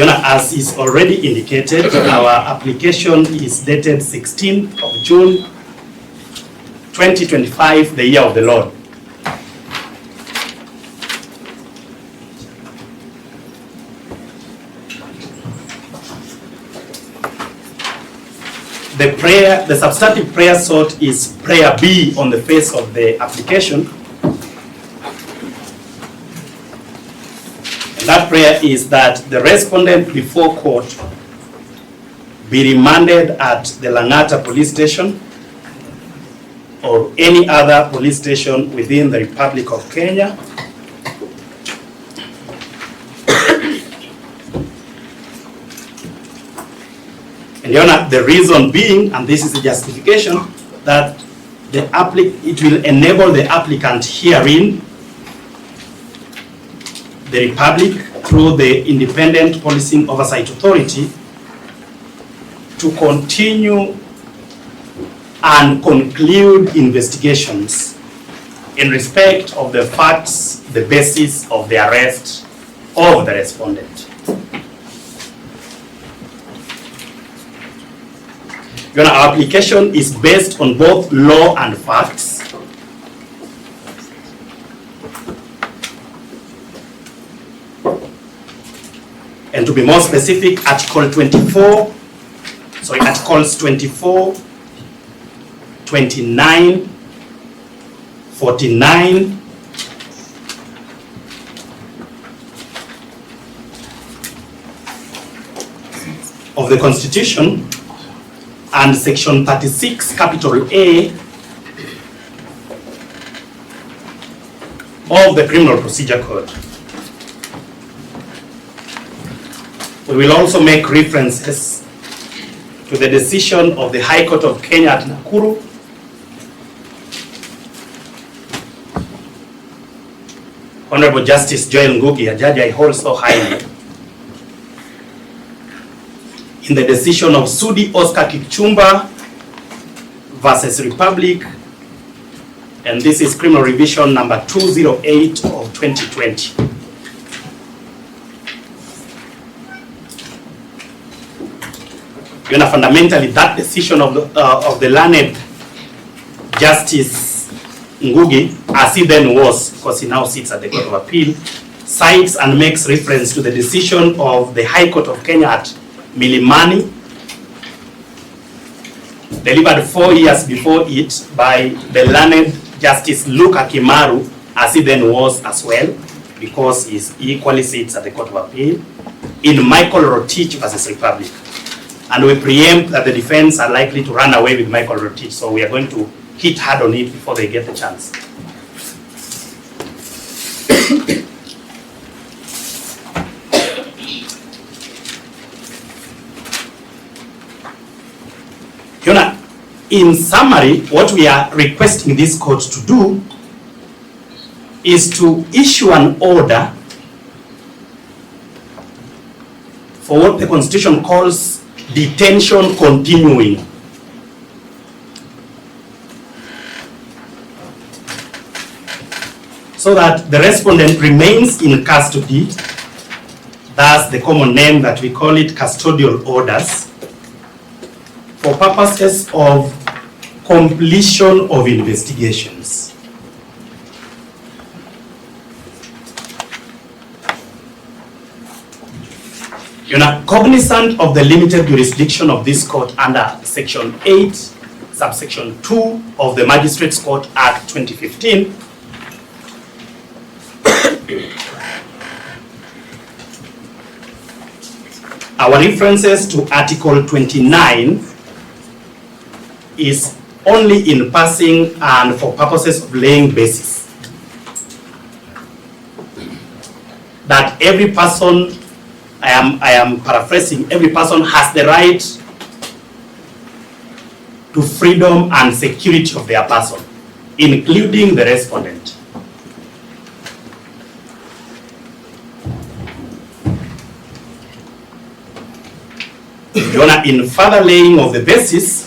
As is already indicated, our application is dated 16th of June 2025, the year of the Lord. The substantive prayer sought is prayer B on the face of the application. And that prayer is that the respondent before court be remanded at the Lang'ata Police Station or any other police station within the Republic of Kenya and the reason being, and this is the justification, that it will enable the applicant herein, the Republic, through the Independent Policing Oversight Authority, to continue and conclude investigations in respect of the facts, the basis of the arrest of the respondent. Our application is based on both law and facts. And to be more specific, Articles 24, 29, 49, of the Constitution and Section 36, capital A, of the Criminal Procedure Code. We will also make references to the decision of the High Court of Kenya at Nakuru, Honorable Justice Joel Ngugi, a judge I hold so highly, in the decision of Sudi Oscar Kipchumba versus Republic, and this is criminal revision number 208 of 2020. Fundamentally, that decision of the learned Justice Ngugi, as he then was, because he now sits at the Court of Appeal, cites and makes reference to the decision of the High Court of Kenya at Milimani, delivered 4 years before it by the learned Justice Luka Kimaru, as he then was as well, because he equally sits at the Court of Appeal, in Michael Rotich versus Republic. And we preempt that the defense are likely to run away with Michael Rotich, so we are going to hit hard on it before they get the chance. In summary, what we are requesting this court to do is to issue an order for what the Constitution calls detention continuing. So that the respondent remains in custody, that's the common name that we call it, custodial orders, for purposes of completion of investigations. Cognizant of the limited jurisdiction of this court under Section 8, subsection 2 of the Magistrates Court Act 2015, our references to Article 29 is only in passing and for purposes of laying basis. That every person, I am paraphrasing, every person has the right to freedom and security of their person, including the respondent. In further laying of the basis,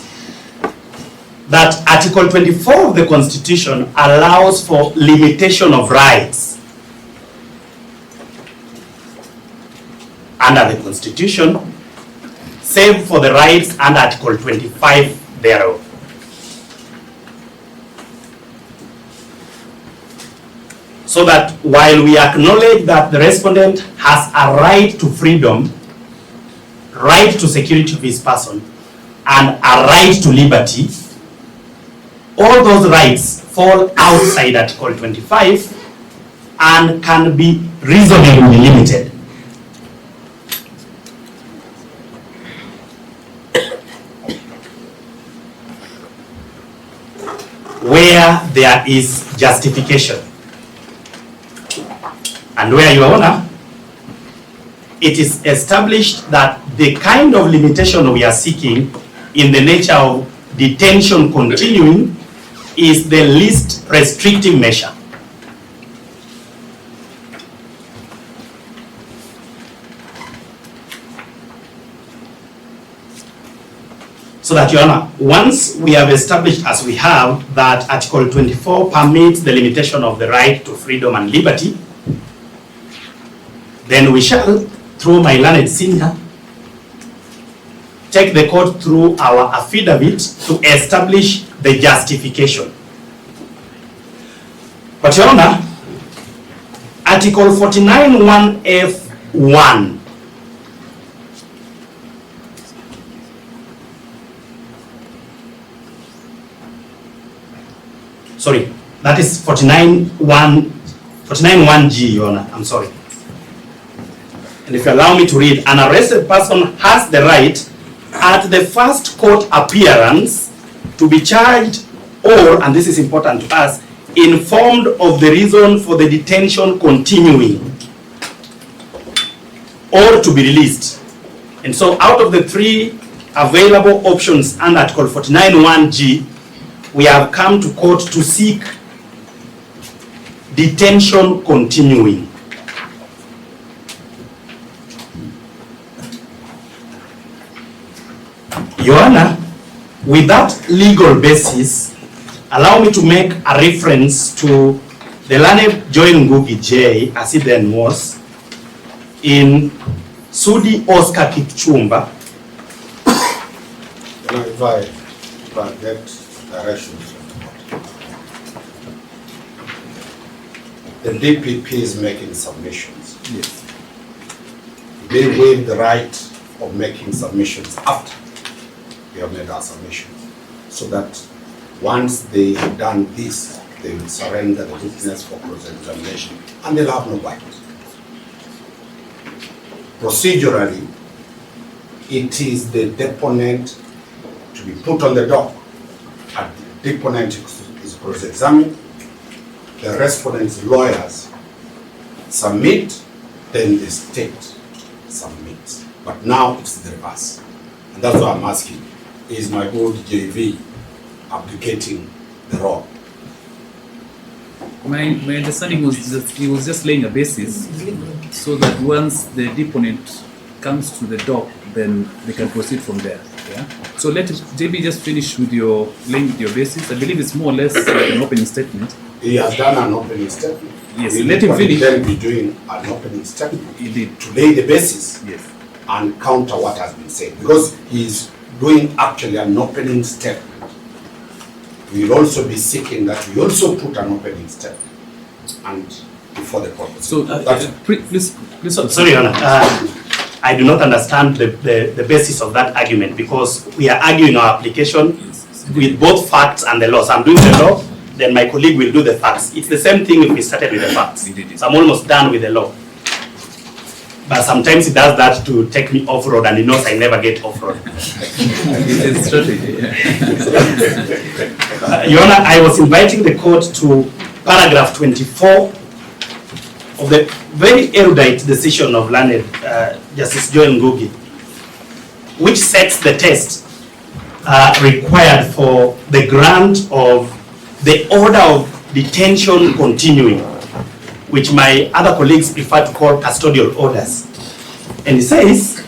that Article 24 of the Constitution allows for limitation of rights under the Constitution, save for the rights under Article 25 thereof. So that while we acknowledge that the respondent has a right to freedom, right to security of his person, and a right to liberty, all those rights fall outside Article 25 and can be reasonably limited. Where there is justification. And where, Your Honor, it is established that the kind of limitation we are seeking in the nature of detention continuing is the least restrictive measure. So that, Your Honor, once we have established, as we have, that Article 24 permits the limitation of the right to freedom and liberty, then we shall, through my learned senior, take the court through our affidavit to establish the justification. But, Your Honor, Article 49(1)(f)(1) sorry, that is 49(1)(g), Your Honor, I'm sorry. And if you allow me to read, an arrested person has the right at the first court appearance to be charged or, and this is important to us, informed of the reason for the detention continuing or to be released. And so out of the three available options under Article 49(1)(g), we have come to court to seek detention continuing. Your Honor, with that legal basis, allow me to make a reference to the learned Joel Ngugi J, as he then was, in Sudi Oscar Kipchumba. If I get directions, the DPP is making submissions. Yes. They waive the right of making submissions after we have made our submissions, so that once they have done this, they will surrender the witness for cross-examination and they'll have no right. Procedurally, it is the deponent to be put on the dock, and the deponent is cross-examined, the respondent's lawyers submit, then the state submits. But now it's the reverse. And that's why I'm asking, is my old JV abdicating the role? My understanding was that he was just laying a basis so that once the deponent comes to the dock, then they can proceed from there. Yeah. So let JB just finish with your laying your basis. I believe it's more or less like an opening statement. He has done an opening statement. Yes. Let him finish. Then be doing an opening statement. Indeed. To lay the basis. Yes. And counter what has been said, because he's doing actually an opening statement. We will also be seeking that we also put an opening statement and before the court. So please. Sorry, Your Honor. I do not understand the basis of that argument, because we are arguing our application with both facts and the law. So I'm doing the law, then my colleague will do the facts. It's the same thing if we started with the facts. So I'm almost done with the law. But sometimes he does that to take me off-road, and he knows I never get off-road. It's strategy. Your Honor, I was inviting the court to paragraph 24 of the very erudite decision of learned Justice Joel Ngugi, which sets the test required for the grant of the order of detention continuing, which my other colleagues prefer to call custodial orders. And it says,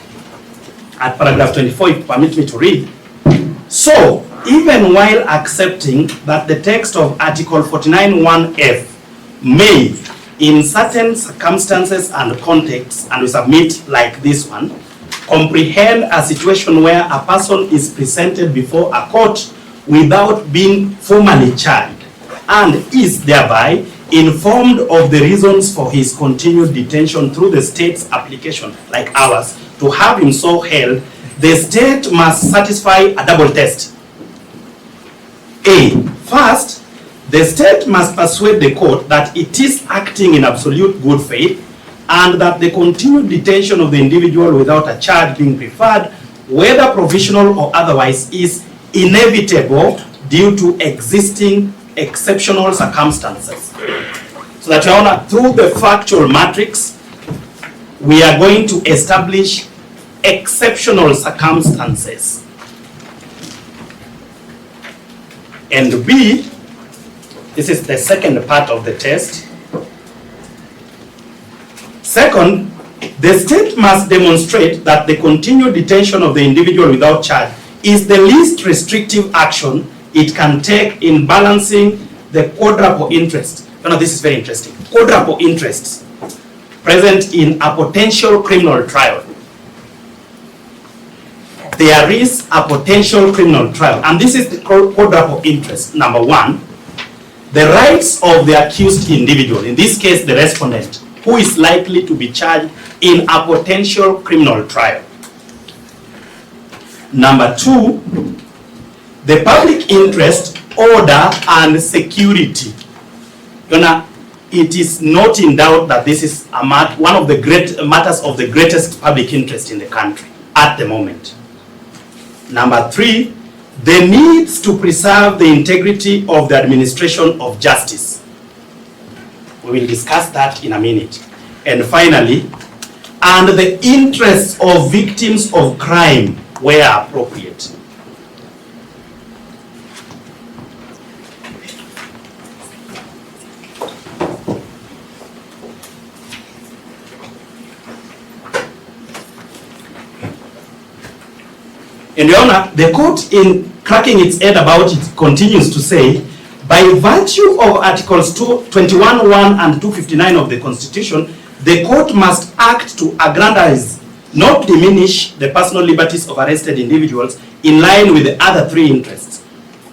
at paragraph 24, if you permit me to read, so, even while accepting that the text of Article 49(1)(f) may, in certain circumstances and contexts, and we submit like this one, comprehend a situation where a person is presented before a court without being formally charged and is thereby informed of the reasons for his continued detention through the state's application, like ours, to have him so held. The state must satisfy a double test. A, first, the state must persuade the court that it is acting in absolute good faith and that the continued detention of the individual without a charge being preferred, whether provisional or otherwise, is inevitable due to existing exceptional circumstances. So that, Your Honor, through the factual matrix, we are going to establish exceptional circumstances. And B, this is the second part of the test. Second, the state must demonstrate that the continued detention of the individual without charge is the least restrictive action it can take in balancing the quadruple interest. You know, this is very interesting. Quadruple interests present in a potential criminal trial. There is a potential criminal trial, and this is the quadruple interest. Number one, the rights of the accused individual, in this case the respondent, who is likely to be charged in a potential criminal trial. Number two, the public interest, order, and security. You know, it is not in doubt that this is one of the great matters of the greatest public interest in the country at the moment. Number three, the needs to preserve the integrity of the administration of justice. We will discuss that in a minute. And finally, and the interests of victims of crime where appropriate. And Your Honor, the court, in cracking its head about it, continues to say, by virtue of Articles 21(1) and 259 of the Constitution, the court must act to aggrandize, not diminish, the personal liberties of arrested individuals in line with the other three interests.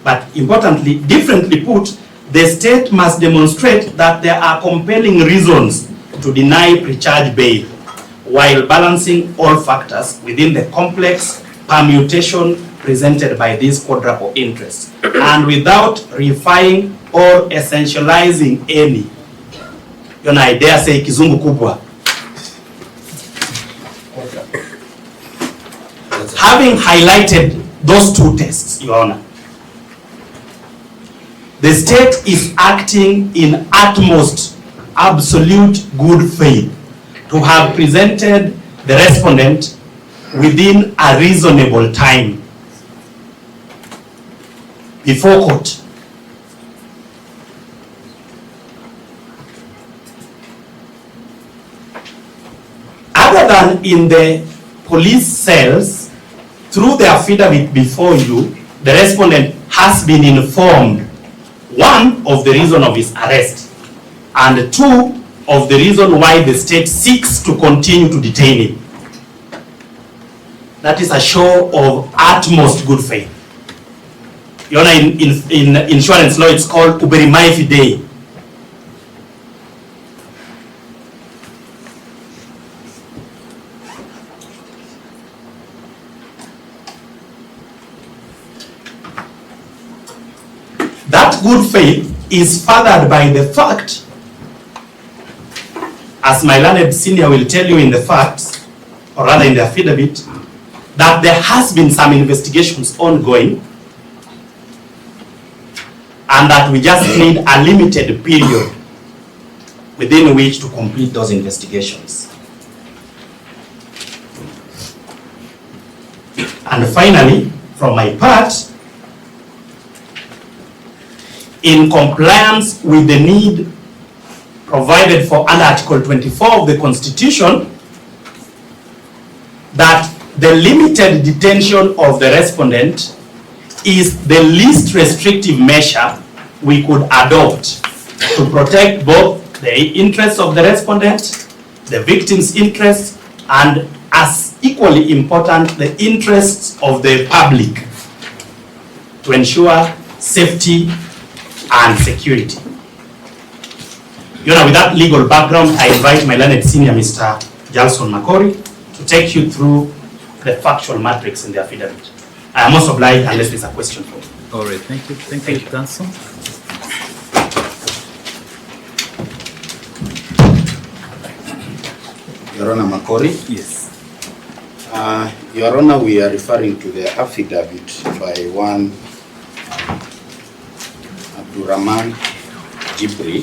But importantly, differently put, the state must demonstrate that there are compelling reasons to deny pre-charge bail while balancing all factors within the complex permutation presented by these quadruple interests and without refining or essentializing any. You know, I dare say kizungu kubwa. Having highlighted those two tests, Your Honor, the state is acting in utmost absolute good faith to have presented the respondent within a reasonable time before court. Other than in the police cells, through the affidavit before you, the respondent has been informed, one, of the reason of his arrest, and two, of the reason why the state seeks to continue to detain him. That is a show of utmost good faith. You know, in insurance law, it's called uberimai fidei. That good faith is furthered by the fact, as my learned senior will tell you in the facts, or rather in the affidavit, that there has been some investigations ongoing and that we just need a limited period within which to complete those investigations. And finally, from my part, in compliance with the need provided for under Article 24 of the Constitution, that the limited detention of the respondent is the least restrictive measure we could adopt to protect both the interests of the respondent, the victim's interests, and as equally important, the interests of the public to ensure safety and security. Your Honor, with that legal background, I invite my learned senior, Mr. Jalson Makori, to take you through the factual matrix in the affidavit. I am also obliged unless there's a question for you. All right, thank you. Thank you, counsel. Your Honor, Makori. Yes. Your Honor, we are referring to the affidavit by one Abdurrahman Jibri.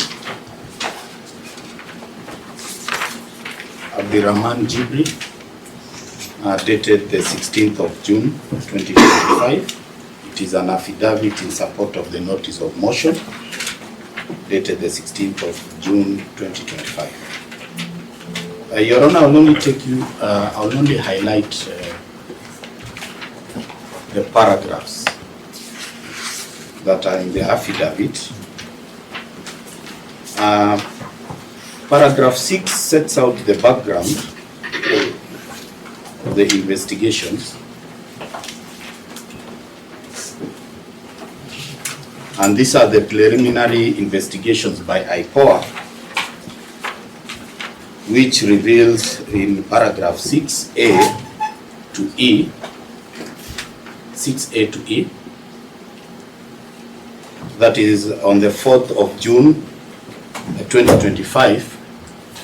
Dated the 16th of June 2025. It is an affidavit in support of the notice of motion dated the 16th of June 2025. Your Honor, I'll only highlight the paragraphs that are in the affidavit. Paragraph 6 sets out the background of the investigations, and these are the preliminary investigations by IPOA, which reveals in paragraph 6A to E, that is on the 4th of June 2025,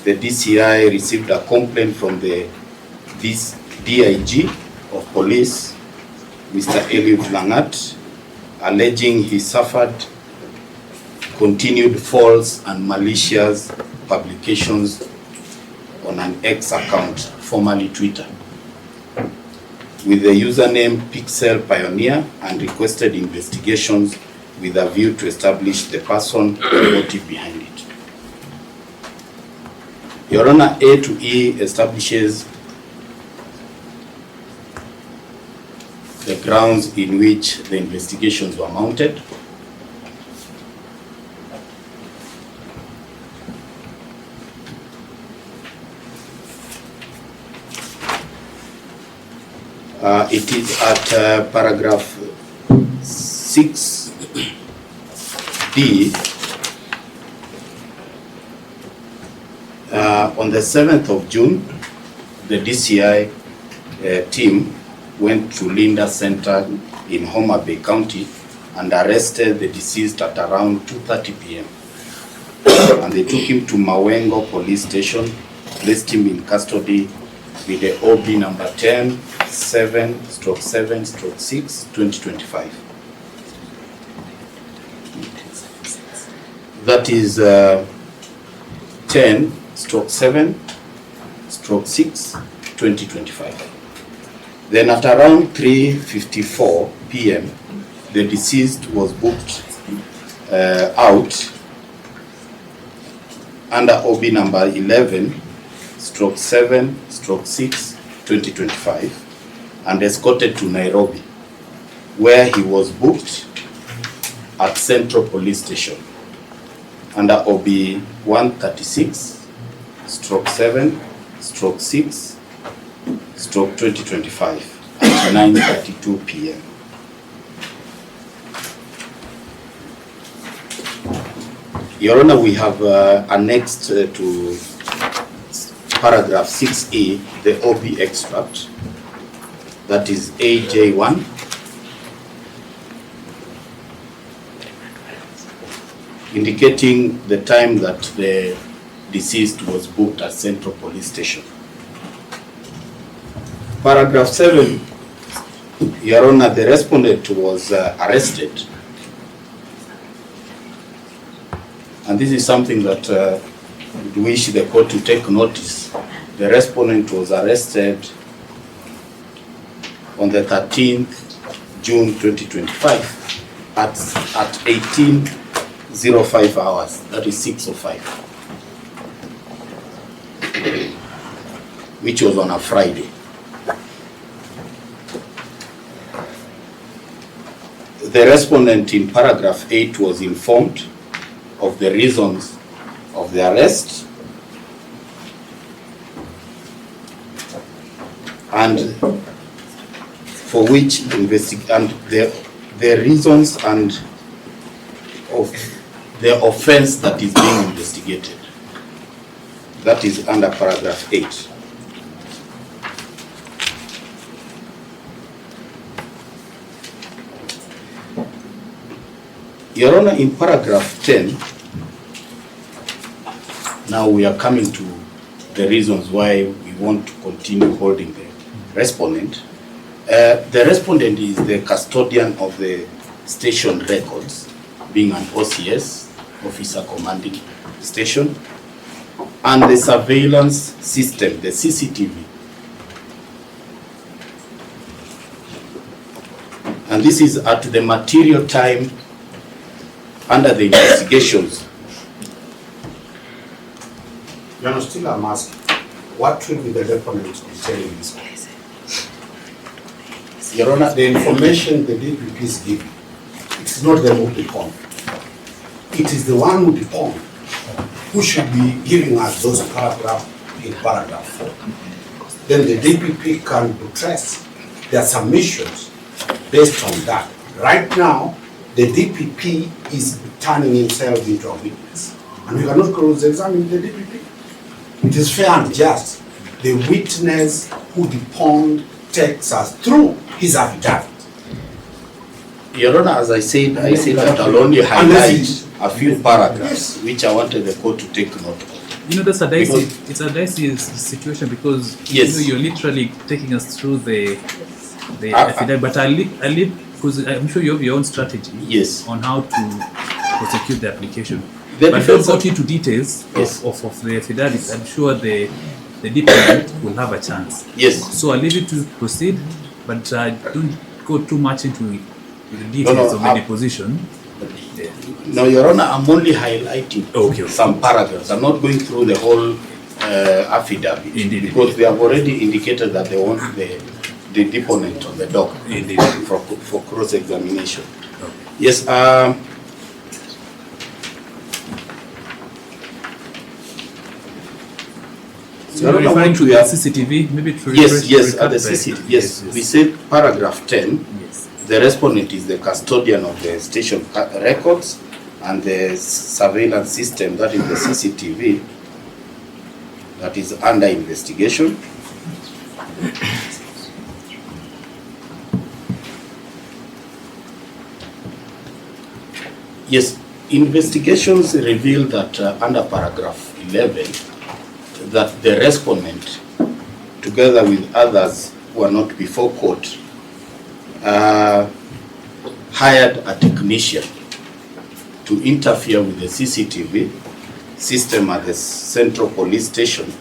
the DCI received a complaint from this DIG of police, Mr. Albert Ojwang, alleging he suffered continued false and malicious publications on an X account, formerly Twitter, with the username Pixel Pioneer, and requested investigations with a view to establish the person and motive behind it. Your Honor, A to E establishes the grounds in which the investigations were mounted. It is at paragraph 6D. On the 7th of June, the DCI team went to Linda Center in Homa Bay County and arrested the deceased at around 2:30 p.m. And they took him to Mawengo Police Station, placed him in custody with the OB number 10/7/7/6/2025. That is 10/7/6/2025. Then at around 3:54 p.m., the deceased was booked out under OB number 11/7/6/2025 and escorted to Nairobi, where he was booked at Central Police Station under OB 136/7/6/2025 at 9:32 p.m. Your Honor, we have annexed to paragraph 6A the OB extract, that is AJ1, indicating the time that the deceased was booked at Central Police Station. Paragraph 7, Your Honor, the respondent was arrested. And this is something that we wish the court to take notice. The respondent was arrested on the 13th June 2025 at 18:05 hours, that is 6:05, which was on a Friday. The respondent in paragraph 8 was informed of the reasons of the arrest and for which and the reasons and of the offense that is being investigated. That is under paragraph 8. Your Honor, in paragraph 10, now we are coming to the reasons why we want to continue holding the respondent. The respondent is the custodian of the station records, being an OCS, officer commanding station, and the surveillance system, the CCTV. And this is at the material time under the investigations. You know, still I'm asking, what will be the deponent be telling this? Your Honor, The information the DPP is giving, it's not the who deponent. It is the one who deponent who should be giving us those paragraphs in paragraph 4. Then the DPP can buttress their submissions based on that. Right now, the DPP is turning himself into a witness, and we cannot cross-examine the DPP. It is fair and just. The witness who deponed takes us through his affidavit. Your Honor, as I said that I'll only highlight a few paragraphs which I wanted the court to take note of. You know, that's a dicey, it's a dicey situation because Yes. you know, you're literally taking us through the affidavit, but I'll leave because I'm sure you have your own strategy Yes. on how to prosecute the application. The But defense don't go into details Yes. of the affidavit. I'm sure the department will have a chance. Yes. So I'll leave you to proceed, but don't go too much into the details of the deposition. Yeah. No, Your Honor, I'm only highlighting Okay. some paragraphs. I'm not going through the whole affidavit. Indeed. Because they have already indicated that they want the deponent on the dock Indeed. for cross-examination. Okay. Yes. So you're referring to the CCTV, maybe to Yes, at the CCTV. Yes, we said paragraph 10. Yes. The respondent is the custodian of the station records and the surveillance system, that is the CCTV, that is under investigation. Yes, investigations reveal that under paragraph 11, that the respondent, together with others who are not before court, hired a technician to interfere with the CCTV system at the Central Police Station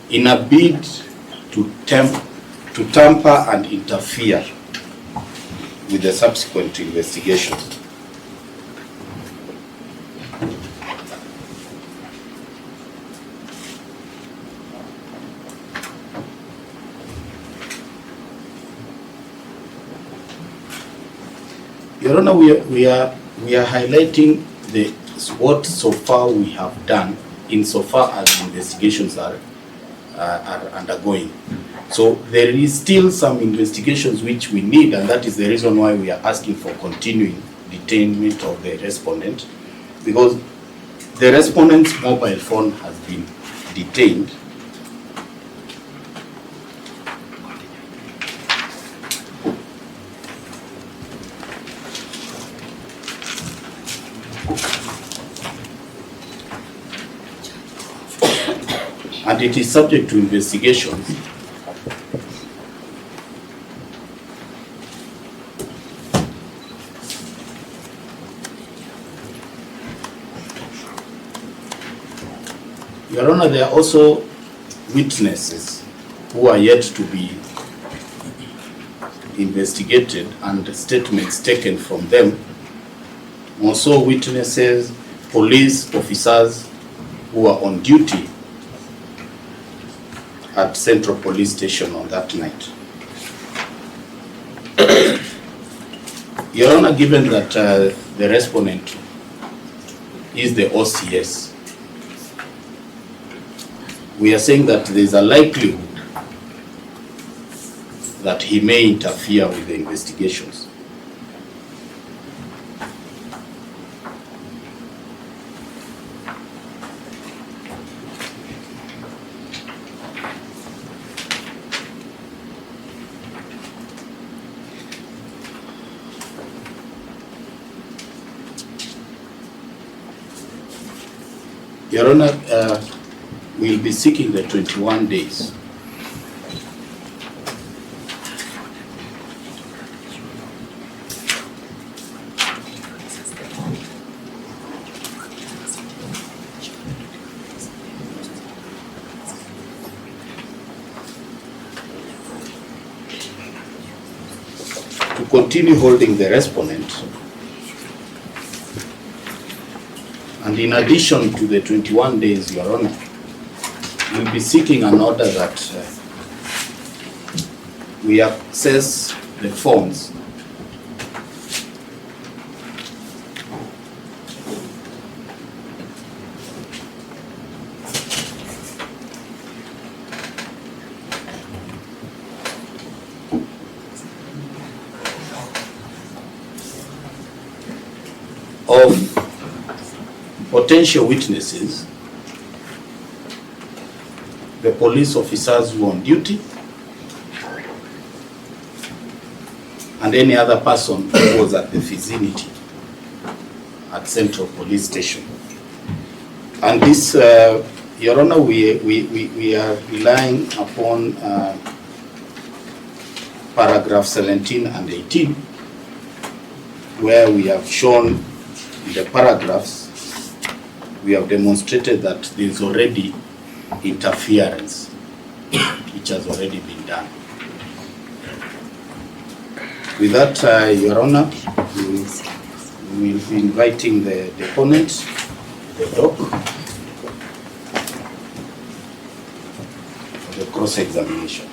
in a bid to tamper and interfere with the subsequent investigation. Your Honor, we are highlighting what so far we have done insofar as investigations are undergoing. So there is still some investigations which we need, and that is the reason why we are asking for continuing detainment of the respondent, because the respondent's mobile phone has been detained. And it is subject to investigation. Your Honor, there are also witnesses who are yet to be investigated and statements taken from them. Also witnesses, police officers who are on duty at Central Police Station on that night. Your Honor, given that the respondent is the OCS, we are saying that there is a likelihood that he may interfere with the investigations. Your Honor, we'll be seeking the 21 days. To continue holding the respondent. And in addition to the 21 days, Your Honor, we'll be seeking an order that we access the phones of potential witnesses, the police officers who are on duty, and any other person who was at the vicinity at Central Police Station. And this, Your Honor, we are relying upon paragraph 17 and 18, where we have shown in the paragraphs, we have demonstrated that there is already interference, which has already been done. With that, Your Honor, we will be inviting the deponent, the doc, for the cross-examination.